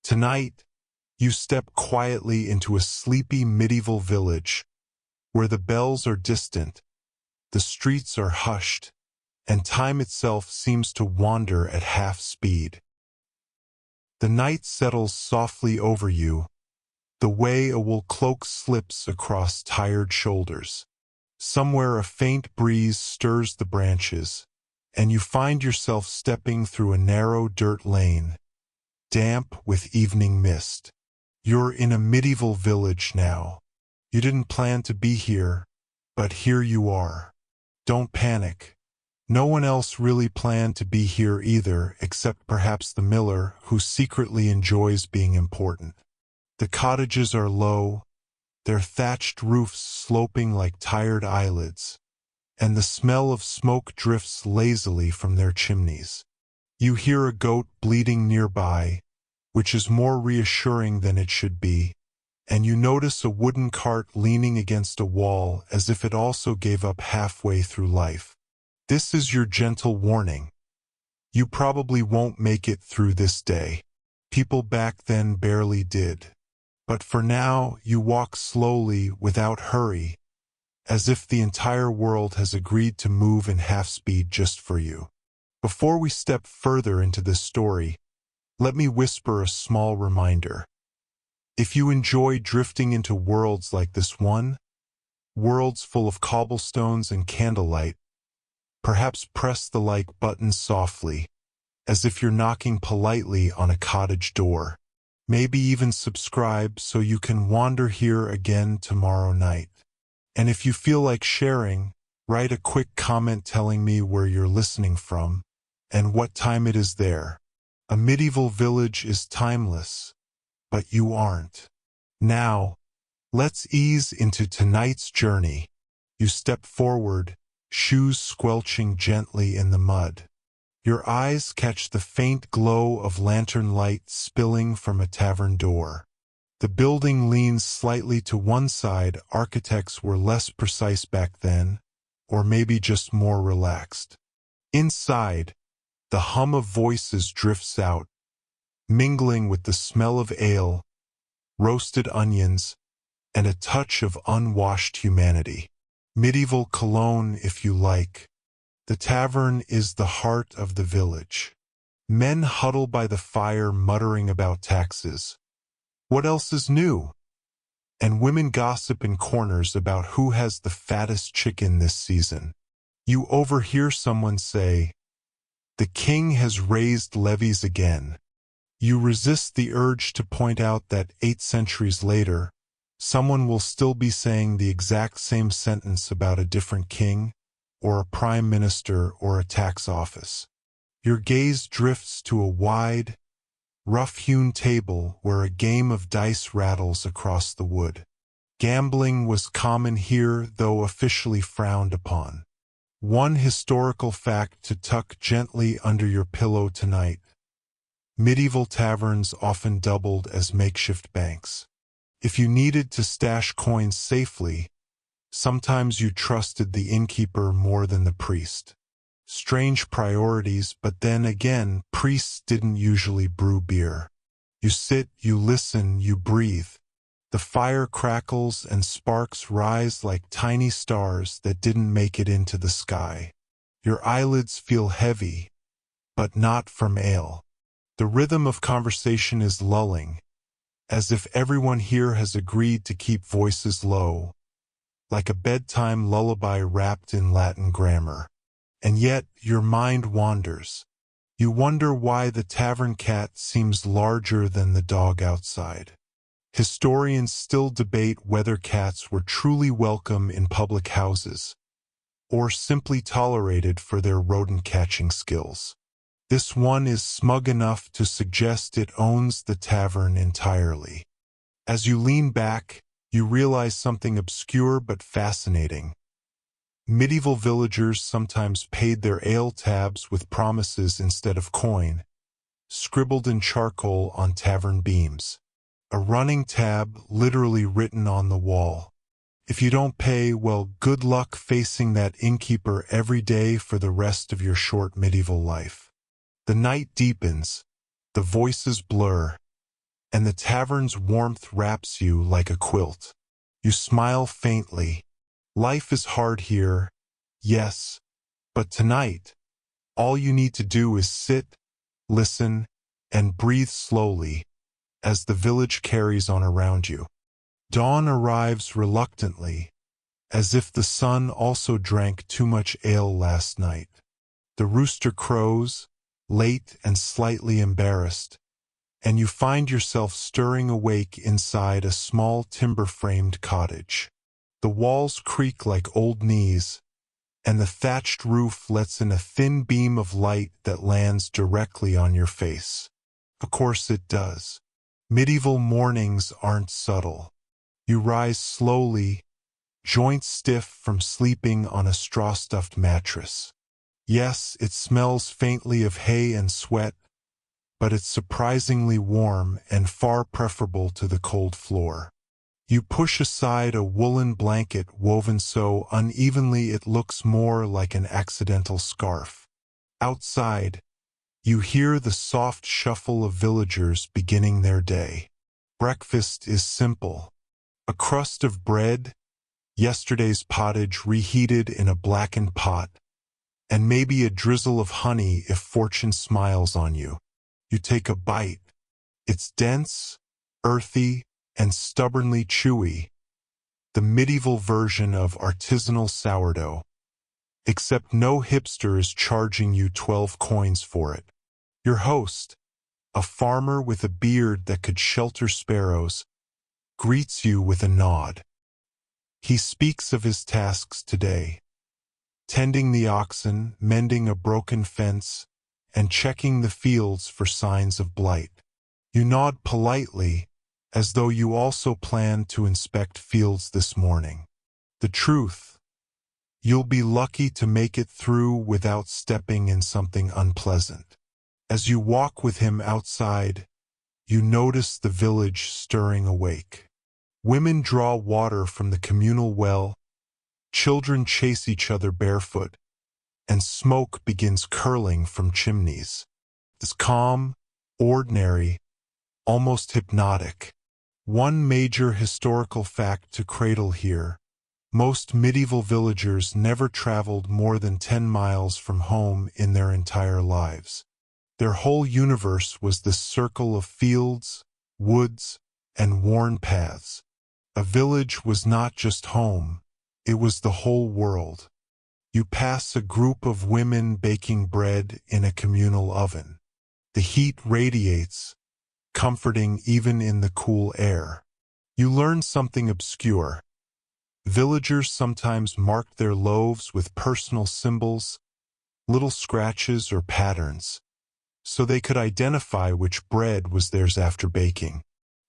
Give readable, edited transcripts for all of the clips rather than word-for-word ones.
Tonight, you step quietly into a sleepy medieval village where the bells are distant, the streets are hushed, and time itself seems to wander at half speed. The night settles softly over you, the way a wool cloak slips across tired shoulders. Somewhere a faint breeze stirs the branches, and you find yourself stepping through a narrow dirt lane, damp with evening mist. You're in a medieval village now. You didn't plan to be here, but here you are. Don't panic. No one else really planned to be here either, except perhaps the miller, who secretly enjoys being important. The cottages are low, their thatched roofs sloping like tired eyelids, and the smell of smoke drifts lazily from their chimneys. You hear a goat bleating nearby, which is more reassuring than it should be, and you notice a wooden cart leaning against a wall as if it also gave up halfway through life. This is your gentle warning. You probably won't make it through this day. People back then barely did. But for now, you walk slowly without hurry, as if the entire world has agreed to move in half-speed just for you. Before we step further into this story, let me whisper a small reminder. If you enjoy drifting into worlds like this one, worlds full of cobblestones and candlelight, perhaps press the like button softly, as if you're knocking politely on a cottage door. Maybe even subscribe so you can wander here again tomorrow night. And if you feel like sharing, write a quick comment telling me where you're listening from and what time it is there. A medieval village is timeless, but you aren't. Now, let's ease into tonight's journey. You step forward, shoes squelching gently in the mud. Your eyes catch the faint glow of lantern light spilling from a tavern door. The building leans slightly to one side. Architects were less precise back then, or maybe just more relaxed. Inside, the hum of voices drifts out, mingling with the smell of ale, roasted onions, and a touch of unwashed humanity. Medieval cologne, if you like. The tavern is the heart of the village. Men huddle by the fire muttering about taxes. What else is new? And women gossip in corners about who has the fattest chicken this season. You overhear someone say, "The king has raised levies again." You resist the urge to point out that 8 centuries later, someone will still be saying the exact same sentence about a different king, or a prime minister, or a tax office. Your gaze drifts to a wide, rough-hewn table where a game of dice rattles across the wood. Gambling was common here, though officially frowned upon. One historical fact to tuck gently under your pillow tonight. Medieval taverns often doubled as makeshift banks. If you needed to stash coins safely, sometimes you trusted the innkeeper more than the priest. Strange priorities, but then again, priests didn't usually brew beer. You sit, you listen, you breathe. The fire crackles and sparks rise like tiny stars that didn't make it into the sky. Your eyelids feel heavy, but not from ale. The rhythm of conversation is lulling, as if everyone here has agreed to keep voices low, like a bedtime lullaby wrapped in Latin grammar. And yet, your mind wanders. You wonder why the tavern cat seems larger than the dog outside. Historians still debate whether cats were truly welcome in public houses, or simply tolerated for their rodent-catching skills. This one is smug enough to suggest it owns the tavern entirely. As you lean back, you realize something obscure but fascinating. Medieval villagers sometimes paid their ale tabs with promises instead of coin, scribbled in charcoal on tavern beams. A running tab literally written on the wall. If you don't pay, well, good luck facing that innkeeper every day for the rest of your short medieval life. The night deepens, the voices blur, and the tavern's warmth wraps you like a quilt. You smile faintly. Life is hard here, yes, but tonight, all you need to do is sit, listen, and breathe slowly as the village carries on around you. Dawn arrives reluctantly, as if the sun also drank too much ale last night. The rooster crows, late and slightly embarrassed, and you find yourself stirring awake inside a small timber-framed cottage. The walls creak like old knees, and the thatched roof lets in a thin beam of light that lands directly on your face. Of course it does. Medieval mornings aren't subtle. You rise slowly, joints stiff from sleeping on a straw-stuffed mattress. Yes, it smells faintly of hay and sweat, but it's surprisingly warm and far preferable to the cold floor. You push aside a woolen blanket woven so unevenly it looks more like an accidental scarf. Outside, you hear the soft shuffle of villagers beginning their day. Breakfast is simple. A crust of bread, yesterday's pottage reheated in a blackened pot, and maybe a drizzle of honey if fortune smiles on you. You take a bite. It's dense, earthy, and stubbornly chewy, the medieval version of artisanal sourdough, except no hipster is charging you 12 coins for it. Your host, a farmer with a beard that could shelter sparrows, greets you with a nod. He speaks of his tasks today, tending the oxen, mending a broken fence, and checking the fields for signs of blight. You nod politely, as though you also plan to inspect fields this morning. The truth, you'll be lucky to make it through without stepping in something unpleasant. As you walk with him outside, you notice the village stirring awake. Women draw water from the communal well, children chase each other barefoot, and smoke begins curling from chimneys. It's calm, ordinary, almost hypnotic. One major historical fact to cradle here: most medieval villagers never traveled more than 10 miles from home in their entire lives. Their whole universe was this circle of fields, woods, and worn paths. A village was not just home, it was the whole world. You pass a group of women baking bread in a communal oven. The heat radiates, comforting even in the cool air. You learn something obscure. Villagers sometimes marked their loaves with personal symbols, little scratches or patterns, so they could identify which bread was theirs after baking.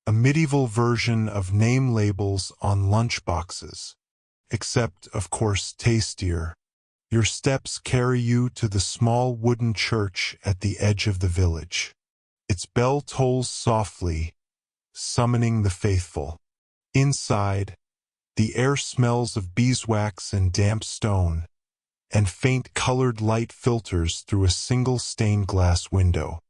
A medieval version of name labels on lunchboxes, except, of course, tastier. Your steps carry you to the small wooden church at the edge of the village. Its bell tolls softly, summoning the faithful. Inside, the air smells of beeswax and damp stone, and faint colored light filters through a single stained glass window.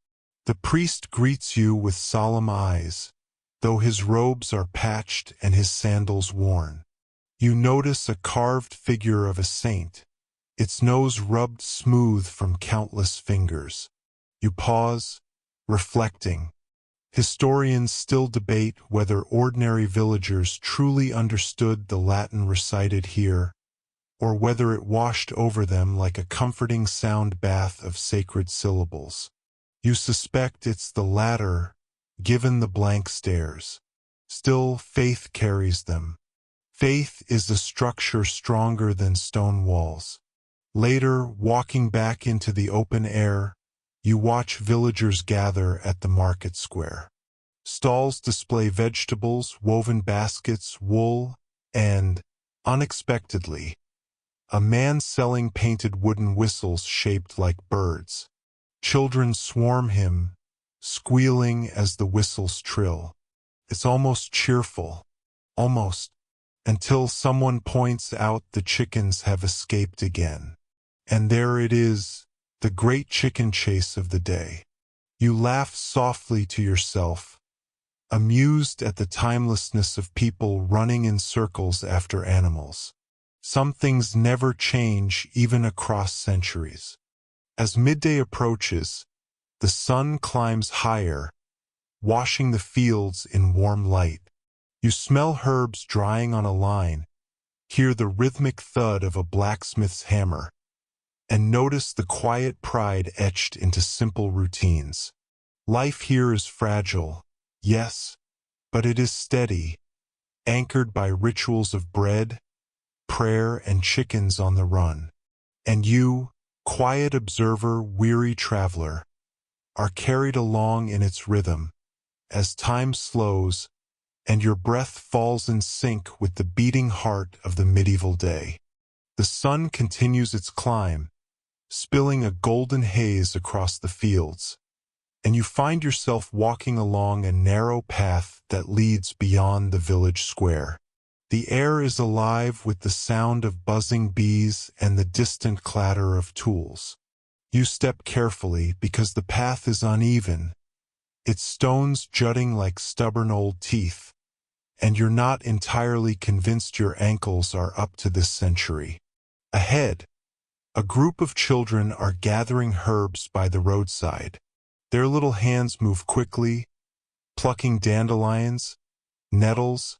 The priest greets you with solemn eyes, though his robes are patched and his sandals worn. You notice a carved figure of a saint, its nose rubbed smooth from countless fingers. You pause, reflecting. Historians still debate whether ordinary villagers truly understood the Latin recited here, or whether it washed over them like a comforting sound bath of sacred syllables. You suspect it's the latter, given the blank stares. Still, faith carries them. Faith is a structure stronger than stone walls. Later, walking back into the open air, you watch villagers gather at the market square. Stalls display vegetables, woven baskets, wool, and, unexpectedly, a man selling painted wooden whistles shaped like birds. Children swarm him, squealing as the whistles trill. It's almost cheerful, almost, until someone points out the chickens have escaped again. And there it is, the great chicken chase of the day. You laugh softly to yourself, amused at the timelessness of people running in circles after animals. Some things never change even across centuries. As midday approaches, the sun climbs higher, washing the fields in warm light. You smell herbs drying on a line, hear the rhythmic thud of a blacksmith's hammer, and notice the quiet pride etched into simple routines. Life here is fragile, yes, but it is steady, anchored by rituals of bread, prayer, and chickens on the run. And you, quiet observer, weary traveler, are carried along in its rhythm, as time slows and your breath falls in sync with the beating heart of the medieval day. The sun continues its climb, spilling a golden haze across the fields, and you find yourself walking along a narrow path that leads beyond the village square. The air is alive with the sound of buzzing bees and the distant clatter of tools. You step carefully because the path is uneven, its stones jutting like stubborn old teeth, and you're not entirely convinced your ankles are up to this century. Ahead, a group of children are gathering herbs by the roadside. Their little hands move quickly, plucking dandelions, nettles,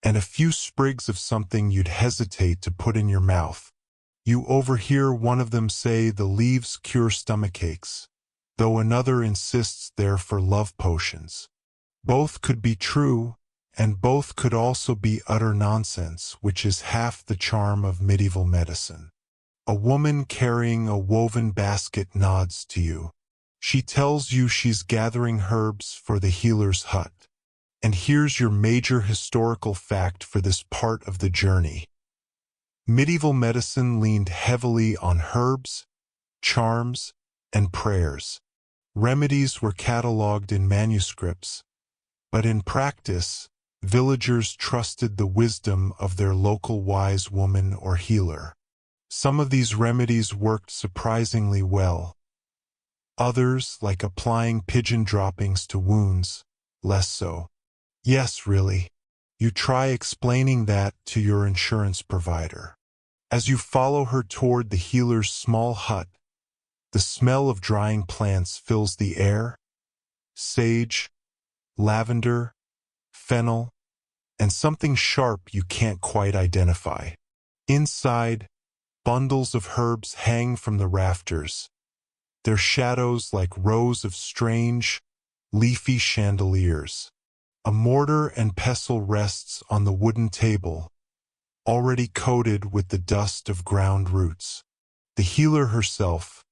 and a few sprigs of something you'd hesitate to put in your mouth. You overhear one of them say the leaves cure stomachaches, though another insists they're for love potions. Both could be true, and both could also be utter nonsense, which is half the charm of medieval medicine. A woman carrying a woven basket nods to you. She tells you she's gathering herbs for the healer's hut. And here's your major historical fact for this part of the journey. Medieval medicine leaned heavily on herbs, charms, and prayers. Remedies were catalogued in manuscripts, but in practice, villagers trusted the wisdom of their local wise woman or healer. Some of these remedies worked surprisingly well. Others, like applying pigeon droppings to wounds, less so. Yes, really. You try explaining that to your insurance provider. As you follow her toward the healer's small hut, the smell of drying plants fills the air. Sage, lavender, fennel, and something sharp you can't quite identify. Inside, bundles of herbs hang from the rafters, their shadows like rows of strange, leafy chandeliers. A mortar and pestle rests on the wooden table, already coated with the dust of ground roots. The healer herself,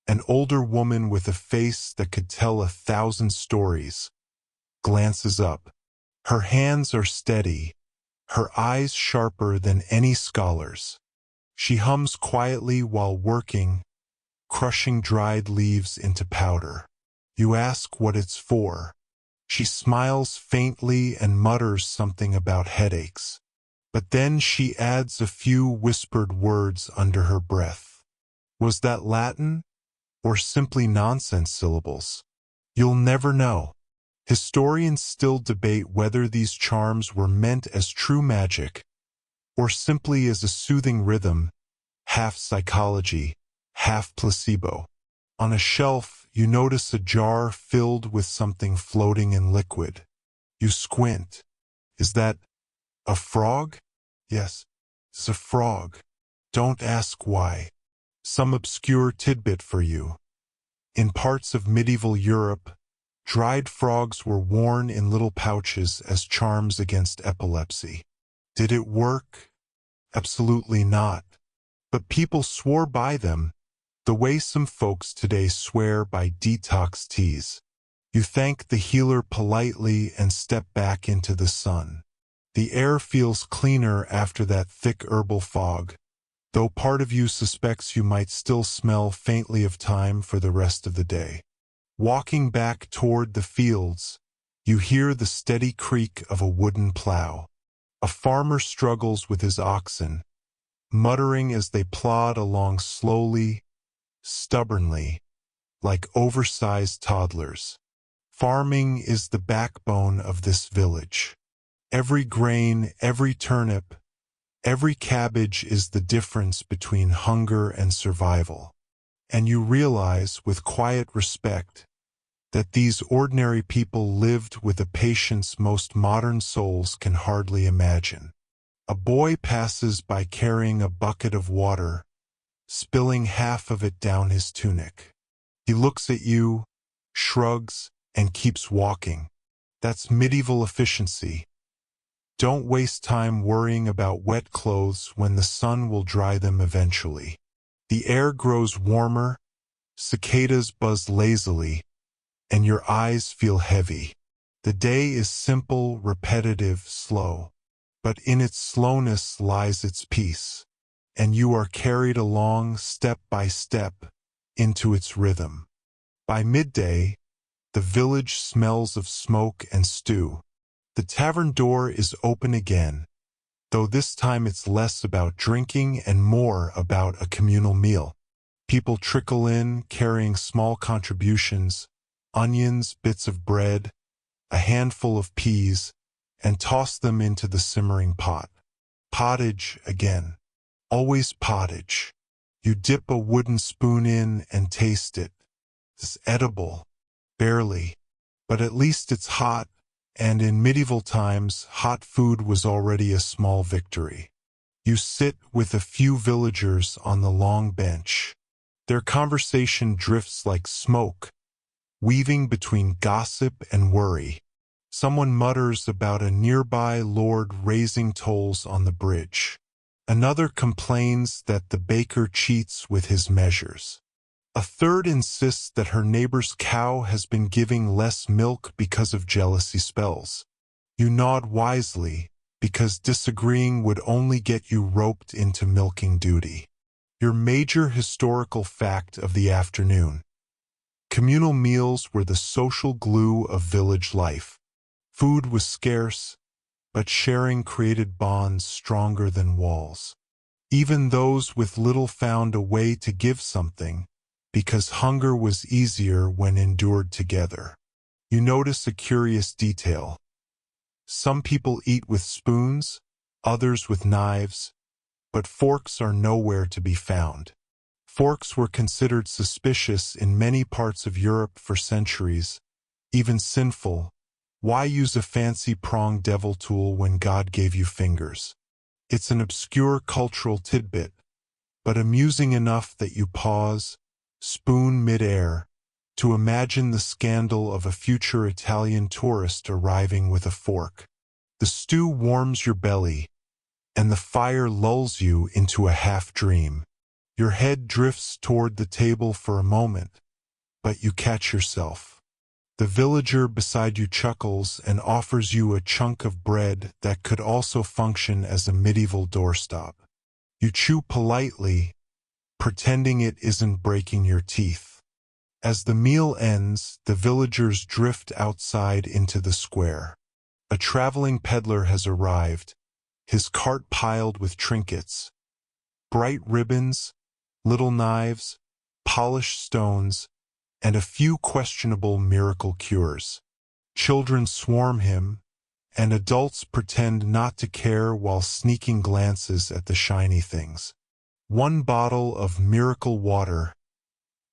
an older woman with a face that could tell 1,000 stories, glances up. Her hands are steady, her eyes sharper than any scholar's. She hums quietly while working, crushing dried leaves into powder. You ask what it's for. She smiles faintly and mutters something about headaches. But then she adds a few whispered words under her breath. Was that Latin, or simply nonsense syllables? You'll never know. Historians still debate whether these charms were meant as true magic, or simply as a soothing rhythm, half psychology, half placebo. On a shelf, you notice a jar filled with something floating in liquid. You squint. Is that a frog? Yes, it's a frog. Don't ask why. Some obscure tidbit for you. In parts of medieval Europe, dried frogs were worn in little pouches as charms against epilepsy. Did it work? Absolutely not. But people swore by them, the way some folks today swear by detox teas. You thank the healer politely and step back into the sun. The air feels cleaner after that thick herbal fog, though part of you suspects you might still smell faintly of time for the rest of the day. Walking back toward the fields, you hear the steady creak of a wooden plow. A farmer struggles with his oxen, muttering as they plod along slowly, stubbornly, like oversized toddlers. Farming is the backbone of this village. Every grain, every turnip, every cabbage is the difference between hunger and survival. And you realize, with quiet respect, that these ordinary people lived with a patience most modern souls can hardly imagine. A boy passes by carrying a bucket of water, spilling half of it down his tunic. He looks at you, shrugs, and keeps walking. That's medieval efficiency. Don't waste time worrying about wet clothes when the sun will dry them eventually. The air grows warmer, cicadas buzz lazily, and your eyes feel heavy. The day is simple, repetitive, slow. But in its slowness lies its peace, and you are carried along step by step into its rhythm. By midday, the village smells of smoke and stew. The tavern door is open again, though this time it's less about drinking and more about a communal meal. People trickle in, carrying small contributions, onions, bits of bread, a handful of peas, and toss them into the simmering pot. Pottage again. Always pottage. You dip a wooden spoon in and taste it. It's edible. Barely. But at least it's hot, and in medieval times, hot food was already a small victory. You sit with a few villagers on the long bench. Their conversation drifts like smoke, weaving between gossip and worry. Someone mutters about a nearby lord raising tolls on the bridge. Another complains that the baker cheats with his measures. A third insists that her neighbor's cow has been giving less milk because of jealousy spells. You nod wisely, because disagreeing would only get you roped into milking duty. Your major historical fact of the afternoon. Communal meals were the social glue of village life. Food was scarce, but sharing created bonds stronger than walls. Even those with little found a way to give something, because hunger was easier when endured together. You notice a curious detail. Some people eat with spoons, others with knives, but forks are nowhere to be found. Forks were considered suspicious in many parts of Europe for centuries, even sinful. Why use a fancy pronged devil tool when God gave you fingers? It's an obscure cultural tidbit, but amusing enough that you pause, spoon mid-air, to imagine the scandal of a future Italian tourist arriving with a fork. The stew warms your belly, and the fire lulls you into a half-dream. Your head drifts toward the table for a moment, but you catch yourself. The villager beside you chuckles and offers you a chunk of bread that could also function as a medieval doorstop. You chew politely, pretending it isn't breaking your teeth. As the meal ends, the villagers drift outside into the square. A traveling peddler has arrived, his cart piled with trinkets, bright ribbons, little knives, polished stones, and a few questionable miracle cures. Children swarm him, and adults pretend not to care while sneaking glances at the shiny things. One bottle of miracle water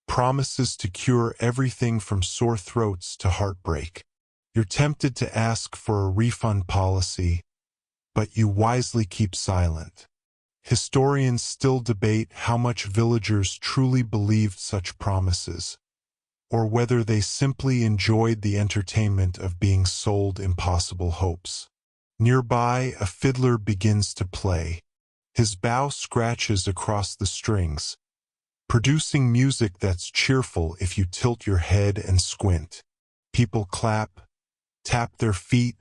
promises to cure everything from sore throats to heartbreak. You're tempted to ask for a refund policy, but you wisely keep silent. Historians still debate how much villagers truly believed such promises, or whether they simply enjoyed the entertainment of being sold impossible hopes. Nearby, a fiddler begins to play. His bow scratches across the strings, producing music that's cheerful if you tilt your head and squint. People clap, tap their feet,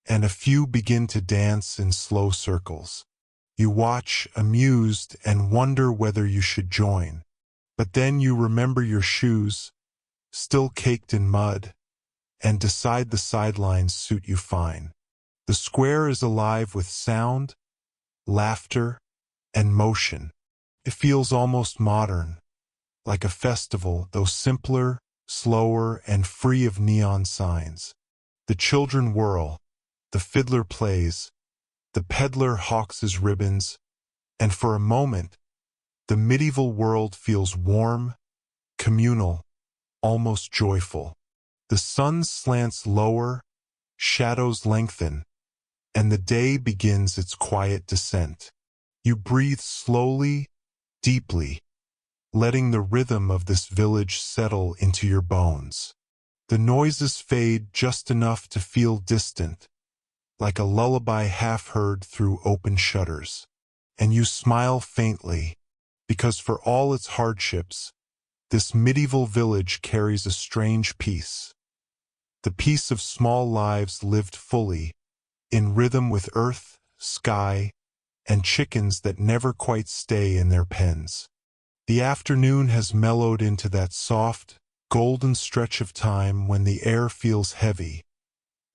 and a few begin to dance in slow circles. You watch, amused, and wonder whether you should join. But then you remember your shoes, still caked in mud, and decide the sidelines suit you fine. The square is alive with sound, laughter, and motion. It feels almost modern, like a festival, though simpler, slower and free of neon signs. The children whirl, the fiddler plays, the peddler hawks his ribbons, and for a moment, the medieval world feels warm, communal, almost joyful. The sun slants lower, shadows lengthen, and the day begins its quiet descent. You breathe slowly, deeply, letting the rhythm of this village settle into your bones. The noises fade just enough to feel distant, like a lullaby half heard through open shutters. And you smile faintly, because for all its hardships, this medieval village carries a strange peace. The peace of small lives lived fully, in rhythm with earth, sky, and chickens that never quite stay in their pens. The afternoon has mellowed into that soft, golden stretch of time when the air feels heavy,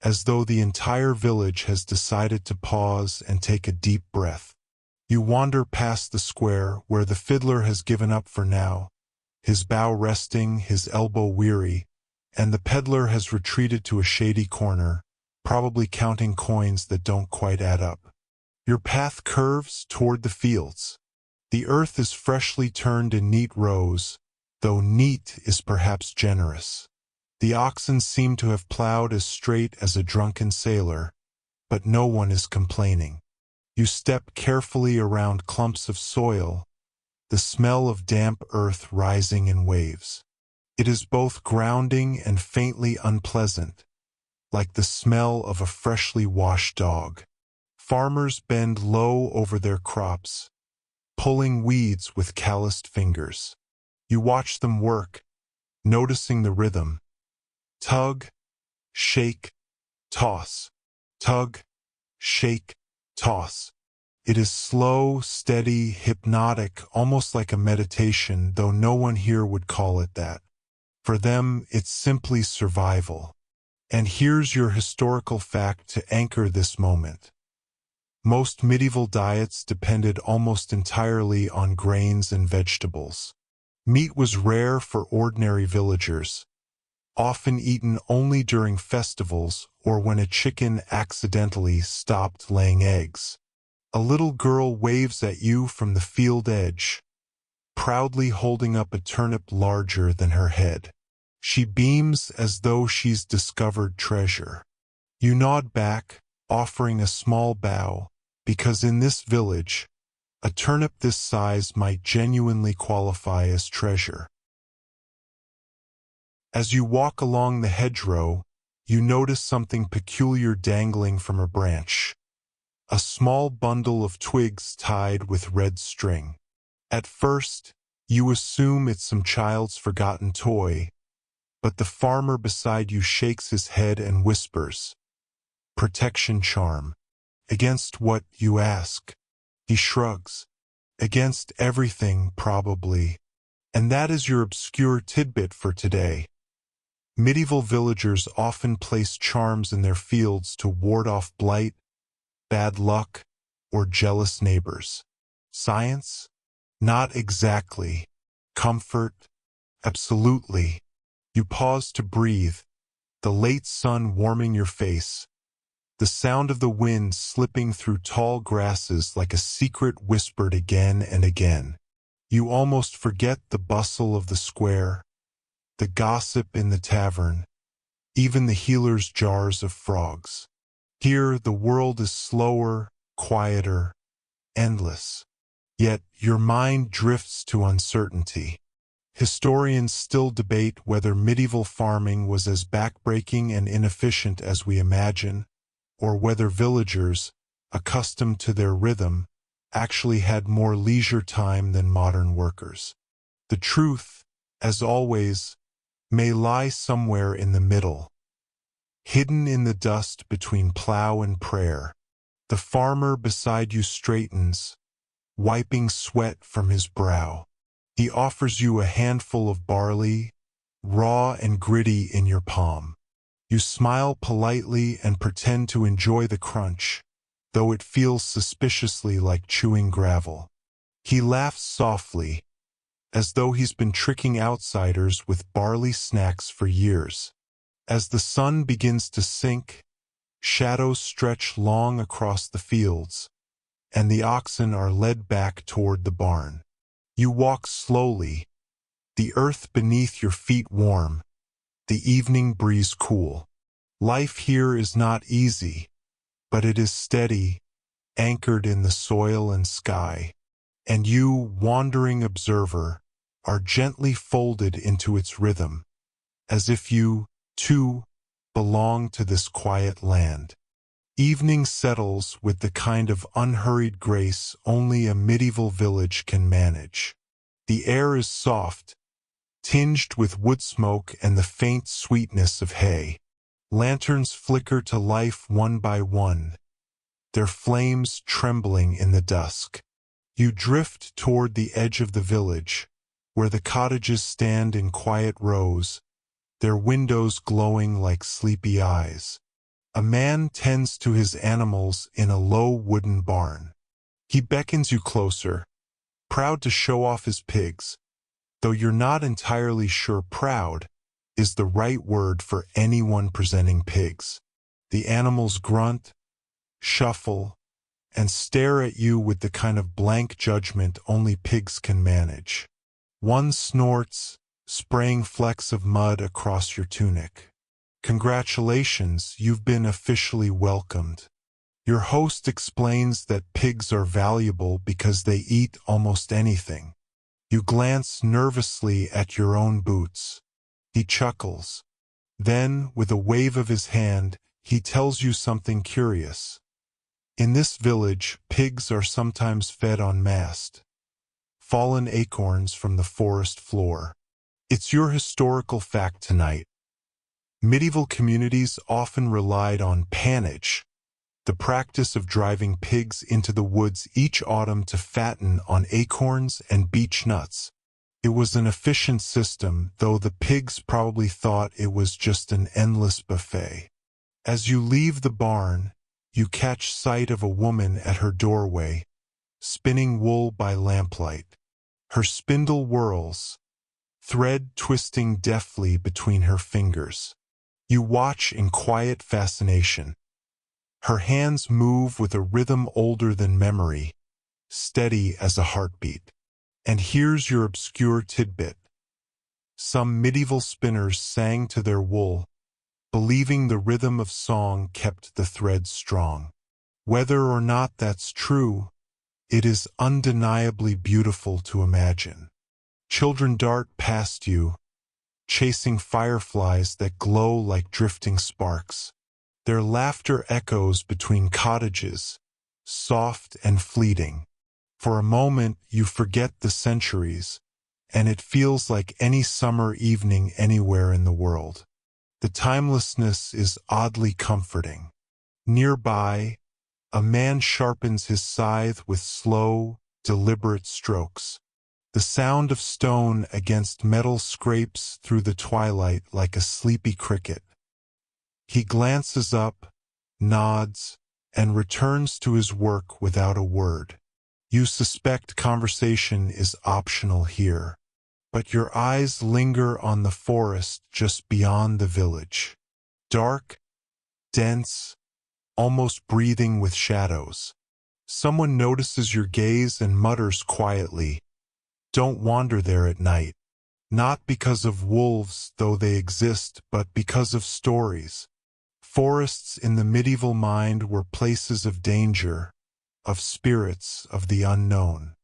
as though the entire village has decided to pause and take a deep breath. You wander past the square where the fiddler has given up for now, his bow resting, his elbow weary, and the peddler has retreated to a shady corner, probably counting coins that don't quite add up. Your path curves toward the fields. The earth is freshly turned in neat rows, though neat is perhaps generous. The oxen seem to have plowed as straight as a drunken sailor, but no one is complaining. You step carefully around clumps of soil, the smell of damp earth rising in waves. It is both grounding and faintly unpleasant, like the smell of a freshly washed dog. Farmers bend low over their crops, pulling weeds with calloused fingers. You watch them work, noticing the rhythm. Tug, shake, toss. Tug, shake, toss. It is slow, steady, hypnotic, almost like a meditation, though no one here would call it that. For them, it's simply survival. And here's your historical fact to anchor this moment. Most medieval diets depended almost entirely on grains and vegetables. Meat was rare for ordinary villagers, often eaten only during festivals or when a chicken accidentally stopped laying eggs. A little girl waves at you from the field edge, proudly holding up a turnip larger than her head. She beams as though she's discovered treasure. You nod back, offering a small bow, because in this village, a turnip this size might genuinely qualify as treasure. As you walk along the hedgerow, you notice something peculiar dangling from a branch. A small bundle of twigs tied with red string. At first, you assume it's some child's forgotten toy, but the farmer beside you shakes his head and whispers, "Protection charm." Against what, you ask? He shrugs. Against everything, probably. And that is your obscure tidbit for today. Medieval villagers often placed charms in their fields to ward off blight, bad luck, or jealous neighbors. Science? Not exactly. Comfort? Absolutely. You pause to breathe, the late sun warming your face, the sound of the wind slipping through tall grasses like a secret whispered again and again. You almost forget the bustle of the square, the gossip in the tavern, even the healer's jars of frogs. Here the world is slower, quieter, endless. Yet your mind drifts to uncertainty. Historians still debate whether medieval farming was as backbreaking and inefficient as we imagine, or whether villagers, accustomed to their rhythm, actually had more leisure time than modern workers. The truth, as always, may lie somewhere in the middle. Hidden in the dust between plow and prayer, the farmer beside you straightens, wiping sweat from his brow. He offers you a handful of barley, raw and gritty in your palm. You smile politely and pretend to enjoy the crunch, though it feels suspiciously like chewing gravel. He laughs softly, as though he's been tricking outsiders with barley snacks for years. As the sun begins to sink, shadows stretch long across the fields, and the oxen are led back toward the barn. You walk slowly, the earth beneath your feet warm, the evening breeze cool. Life here is not easy, but it is steady, anchored in the soil and sky, and you, wandering observer, are gently folded into its rhythm, as if you, too, belong to this quiet land. Evening settles with the kind of unhurried grace only a medieval village can manage. The air is soft, tinged with wood smoke and the faint sweetness of hay. Lanterns flicker to life one by one, their flames trembling in the dusk. You drift toward the edge of the village, where the cottages stand in quiet rows, their windows glowing like sleepy eyes. A man tends to his animals in a low wooden barn. He beckons you closer, proud to show off his pigs, though you're not entirely sure proud is the right word for anyone presenting pigs. The animals grunt, shuffle, and stare at you with the kind of blank judgment only pigs can manage. One snorts, spraying flecks of mud across your tunic. Congratulations, you've been officially welcomed. Your host explains that pigs are valuable because they eat almost anything. You glance nervously at your own boots. He chuckles. Then, with a wave of his hand, he tells you something curious. In this village, pigs are sometimes fed en masse. Fallen acorns from the forest floor. It's your historical fact tonight. Medieval communities often relied on pannage, the practice of driving pigs into the woods each autumn to fatten on acorns and beech nuts. It was an efficient system, though the pigs probably thought it was just an endless buffet. As you leave the barn, you catch sight of a woman at her doorway, spinning wool by lamplight. Her spindle whirls, thread twisting deftly between her fingers. You watch in quiet fascination. Her hands move with a rhythm older than memory, steady as a heartbeat. And here's your obscure tidbit. Some medieval spinners sang to their wool, believing the rhythm of song kept the thread strong. Whether or not that's true, it is undeniably beautiful to imagine. Children dart past you, chasing fireflies that glow like drifting sparks. Their laughter echoes between cottages, soft and fleeting. For a moment you forget the centuries, and it feels like any summer evening anywhere in the world. The timelessness is oddly comforting. Nearby, a man sharpens his scythe with slow, deliberate strokes. The sound of stone against metal scrapes through the twilight like a sleepy cricket. He glances up, nods, and returns to his work without a word. You suspect conversation is optional here, but your eyes linger on the forest just beyond the village. Dark, dense, almost breathing with shadows. Someone notices your gaze and mutters quietly, "Don't wander there at night." Not because of wolves, though they exist, but because of stories. Forests in the medieval mind were places of danger, of spirits, of the unknown.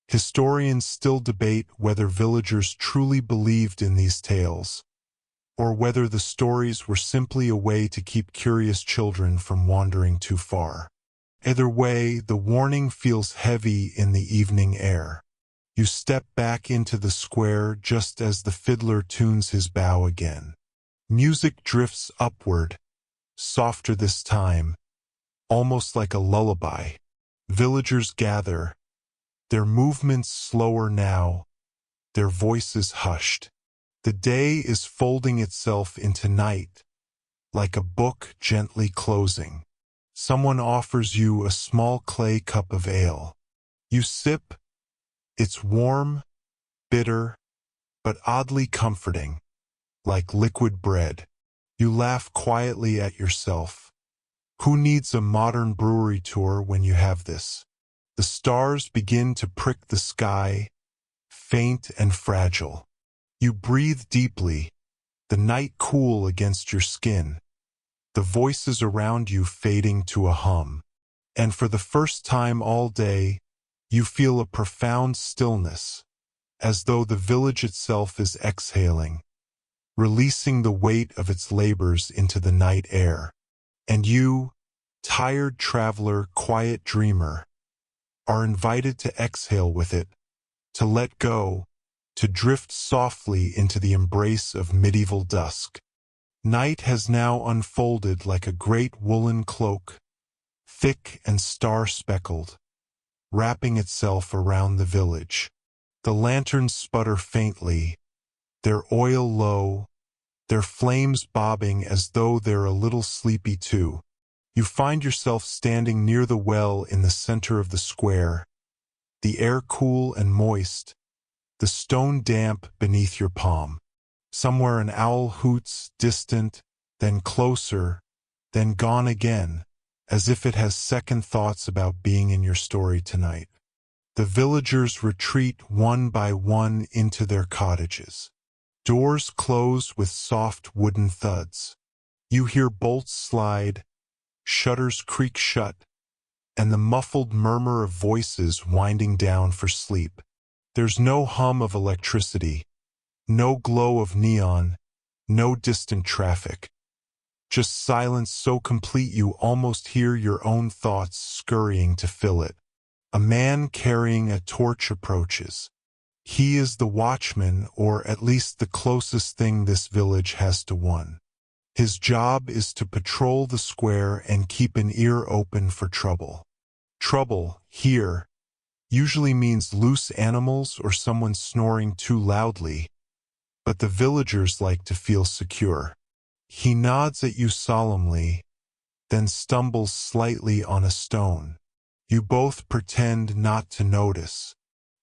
Historians still debate whether villagers truly believed in these tales, or whether the stories were simply a way to keep curious children from wandering too far. Either way, the warning feels heavy in the evening air. You step back into the square just as the fiddler tunes his bow again. Music drifts upward, softer this time, almost like a lullaby. Villagers gather, their movements slower now, their voices hushed. The day is folding itself into night, like a book gently closing. Someone offers you a small clay cup of ale. You sip. It's warm, bitter, but oddly comforting, like liquid bread. You laugh quietly at yourself. Who needs a modern brewery tour when you have this? The stars begin to prick the sky, faint and fragile. You breathe deeply, the night cool against your skin, the voices around you fading to a hum. And for the first time all day, you feel a profound stillness, as though the village itself is exhaling, releasing the weight of its labors into the night air. And you, tired traveler, quiet dreamer, are invited to exhale with it, to let go, to drift softly into the embrace of medieval dusk. Night has now unfolded like a great woolen cloak, thick and star-speckled, wrapping itself around the village. The lanterns sputter faintly, their oil low, their flames bobbing as though they're a little sleepy too. You find yourself standing near the well in the center of the square, the air cool and moist, the stone damp beneath your palm. Somewhere an owl hoots, distant, then closer, then gone again, as if it has second thoughts about being in your story tonight. The villagers retreat one by one into their cottages. Doors close with soft wooden thuds. You hear bolts slide, shutters creak shut, and the muffled murmur of voices winding down for sleep. There's no hum of electricity, no glow of neon, no distant traffic. Just silence so complete you almost hear your own thoughts scurrying to fill it. A man carrying a torch approaches. He is the watchman, or at least the closest thing this village has to one. His job is to patrol the square and keep an ear open for trouble. Trouble, here, usually means loose animals or someone snoring too loudly, but the villagers like to feel secure. He nods at you solemnly, then stumbles slightly on a stone. You both pretend not to notice.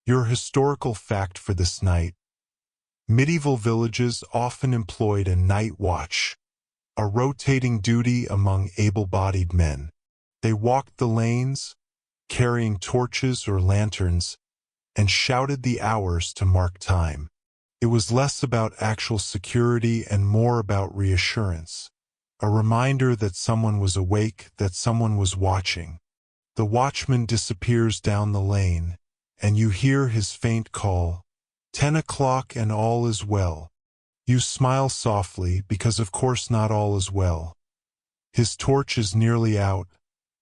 Your historical fact for this night: medieval villages often employed a night watch, a rotating duty among able-bodied men. They walked the lanes, carrying torches or lanterns, and shouted the hours to mark time. It was less about actual security and more about reassurance, a reminder that someone was awake, that someone was watching. The watchman disappears down the lane, and you hear his faint call, 10 o'clock and all is well. You smile softly, because of course not all is well. His torch is nearly out,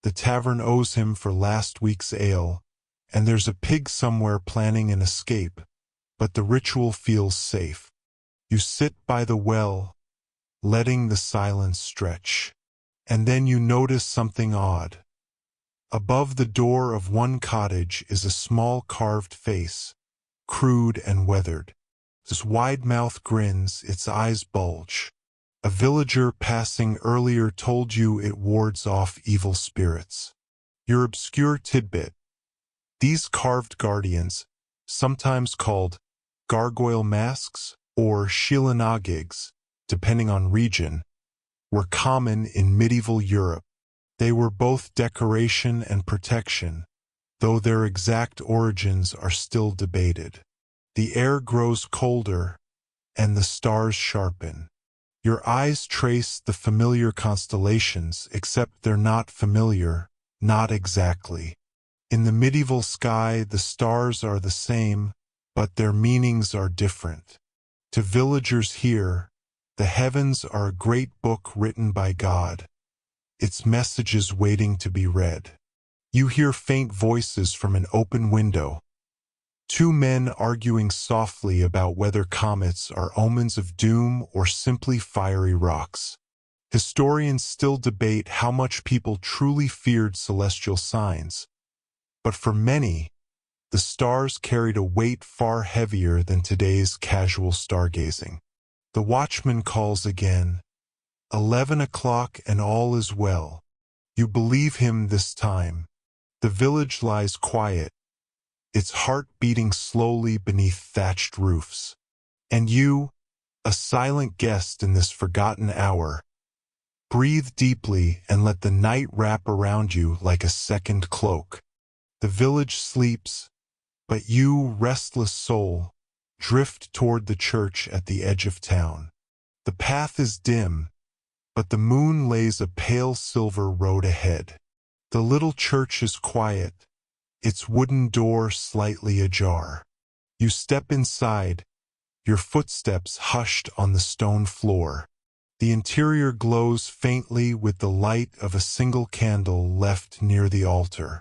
the tavern owes him for last week's ale, and there's a pig somewhere planning an escape, but the ritual feels safe. You sit by the well, letting the silence stretch. And then you notice something odd. Above the door of one cottage is a small carved face, crude and weathered. Its wide mouth grins, its eyes bulge. A villager passing earlier told you it wards off evil spirits. Your obscure tidbit: these carved guardians, sometimes called gargoyle masks or shilanagigs, depending on region, were common in medieval Europe. They were both decoration and protection, though their exact origins are still debated. The air grows colder, and the stars sharpen. Your eyes trace the familiar constellations, except they're not familiar, not exactly. In the medieval sky, the stars are the same, but their meanings are different. To villagers here, the heavens are a great book written by God, its messages waiting to be read. You hear faint voices from an open window. Two men arguing softly about whether comets are omens of doom or simply fiery rocks. Historians still debate how much people truly feared celestial signs, but for many, the stars carried a weight far heavier than today's casual stargazing. The watchman calls again, 11 o'clock and all is well. You believe him this time. The village lies quiet, its heart beating slowly beneath thatched roofs. And you, a silent guest in this forgotten hour, breathe deeply and let the night wrap around you like a second cloak. The village sleeps, but you, restless soul, drift toward the church at the edge of town. The path is dim, but the moon lays a pale silver road ahead. The little church is quiet, its wooden door slightly ajar. You step inside, your footsteps hushed on the stone floor. The interior glows faintly with the light of a single candle left near the altar.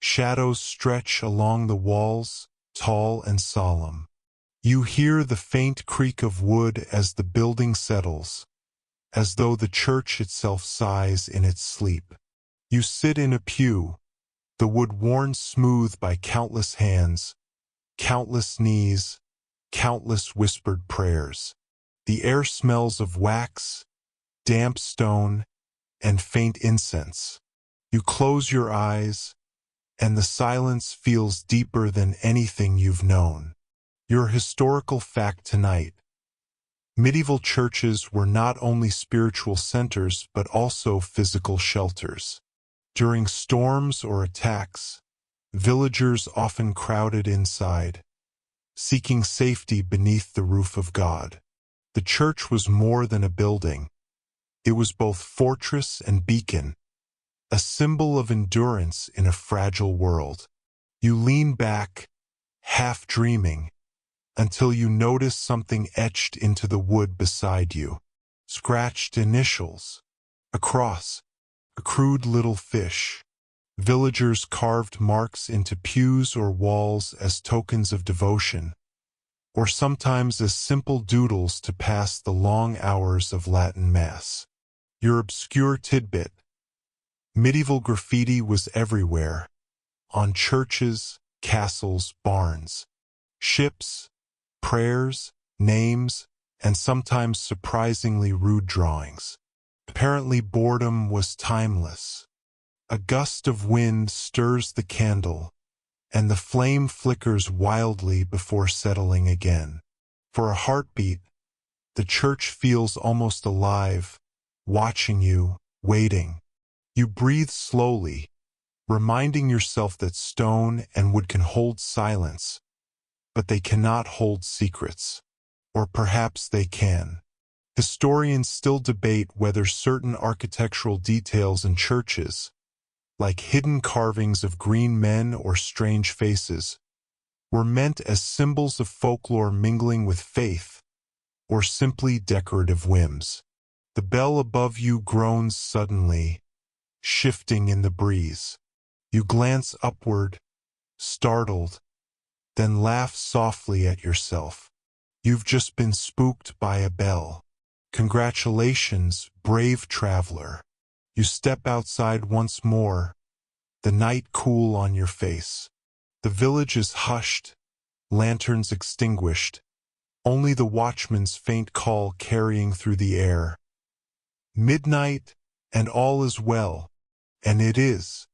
Shadows stretch along the walls, tall and solemn. You hear the faint creak of wood as the building settles, as though the church itself sighs in its sleep. You sit in a pew, the wood worn smooth by countless hands, countless knees, countless whispered prayers. The air smells of wax, damp stone, and faint incense. You close your eyes, and the silence feels deeper than anything you've known. Your historical fact tonight: medieval churches were not only spiritual centers but also physical shelters. During storms or attacks, villagers often crowded inside, seeking safety beneath the roof of God. The church was more than a building. It was both fortress and beacon, a symbol of endurance in a fragile world. You lean back, half dreaming, until you notice something etched into the wood beside you. Scratched initials, a cross, a crude little fish. Villagers carved marks into pews or walls as tokens of devotion, or sometimes as simple doodles to pass the long hours of Latin Mass. Your obscure tidbit: medieval graffiti was everywhere, on churches, castles, barns, ships, prayers, names, and sometimes surprisingly rude drawings. Apparently boredom was timeless. A gust of wind stirs the candle, and the flame flickers wildly before settling again. For a heartbeat, the church feels almost alive, watching you, waiting. You breathe slowly, reminding yourself that stone and wood can hold silence, but they cannot hold secrets. Or perhaps they can. Historians still debate whether certain architectural details in churches, like hidden carvings of green men or strange faces, were meant as symbols of folklore mingling with faith, or simply decorative whims. The bell above you groans suddenly, shifting in the breeze. You glance upward, startled, then laugh softly at yourself. You've just been spooked by a bell. Congratulations, brave traveler. You step outside once more, the night cool on your face. The village is hushed, lanterns extinguished, only the watchman's faint call carrying through the air. Midnight, and all is well, and it is.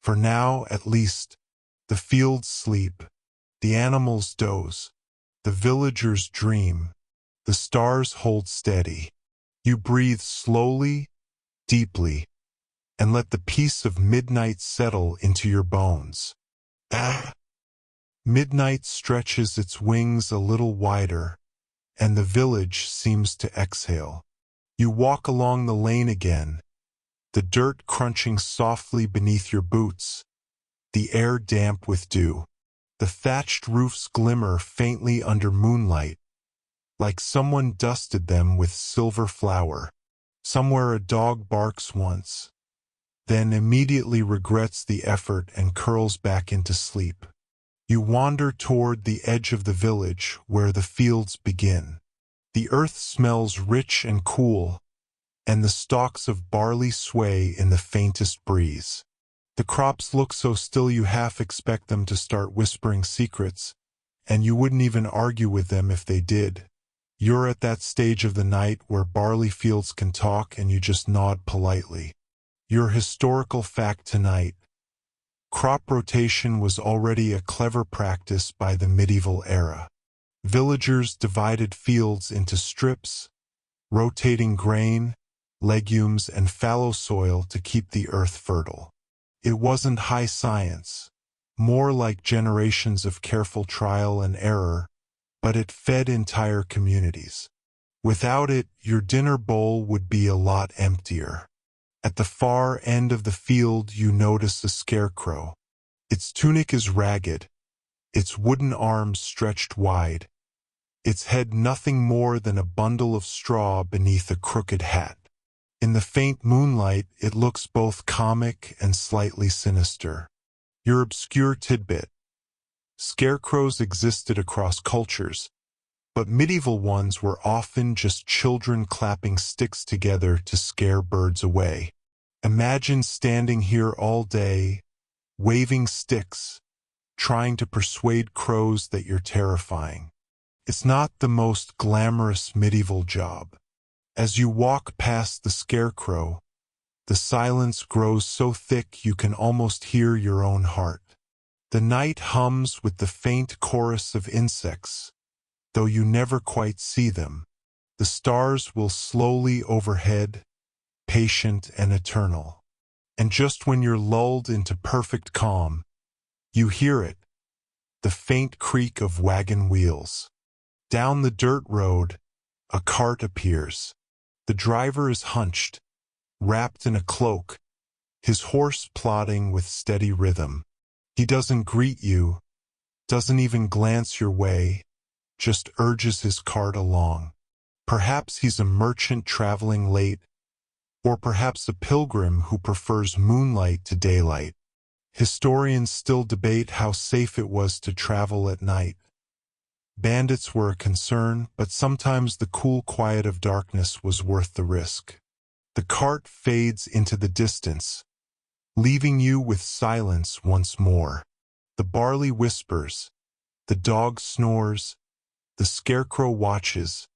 For now, at least, the fields sleep, the animals doze, the villagers dream, the stars hold steady. You breathe slowly, deeply, and let the peace of midnight settle into your bones. Midnight stretches its wings a little wider, and the village seems to exhale. You walk along the lane again, the dirt crunching softly beneath your boots, the air damp with dew. The thatched roofs glimmer faintly under moonlight, like someone dusted them with silver flour. Somewhere a dog barks once, then immediately regrets the effort and curls back into sleep. You wander toward the edge of the village where the fields begin. The earth smells rich and cool, and the stalks of barley sway in the faintest breeze. The crops look so still you half expect them to start whispering secrets, and you wouldn't even argue with them if they did. You're at that stage of the night where barley fields can talk and you just nod politely. Your historical fact tonight: Crop rotation was already a clever practice by the medieval era. Villagers divided fields into strips, rotating grain, legumes, and fallow soil to keep the earth fertile. It wasn't high science, more like generations of careful trial and error, but it fed entire communities. Without it, your dinner bowl would be a lot emptier. At the far end of the field, you notice a scarecrow. Its tunic is ragged, its wooden arms stretched wide, its head nothing more than a bundle of straw beneath a crooked hat. In the faint moonlight, it looks both comic and slightly sinister. Your obscure tidbit. Scarecrows existed across cultures, but medieval ones were often just children clapping sticks together to scare birds away. Imagine standing here all day, waving sticks, trying to persuade crows that you're terrifying. It's not the most glamorous medieval job. As you walk past the scarecrow, the silence grows so thick you can almost hear your own heart. The night hums with the faint chorus of insects, though you never quite see them. The stars will slowly overhead, patient and eternal. And just when you're lulled into perfect calm, you hear it, the faint creak of wagon wheels. Down the dirt road, a cart appears. The driver is hunched, wrapped in a cloak, his horse plodding with steady rhythm. He doesn't greet you, doesn't even glance your way, just urges his cart along. Perhaps he's a merchant traveling late, or perhaps a pilgrim who prefers moonlight to daylight. Historians still debate how safe it was to travel at night. Bandits were a concern, but sometimes the cool quiet of darkness was worth the risk. The cart fades into the distance, leaving you with silence once more. The barley whispers, the dog snores, the scarecrow watches,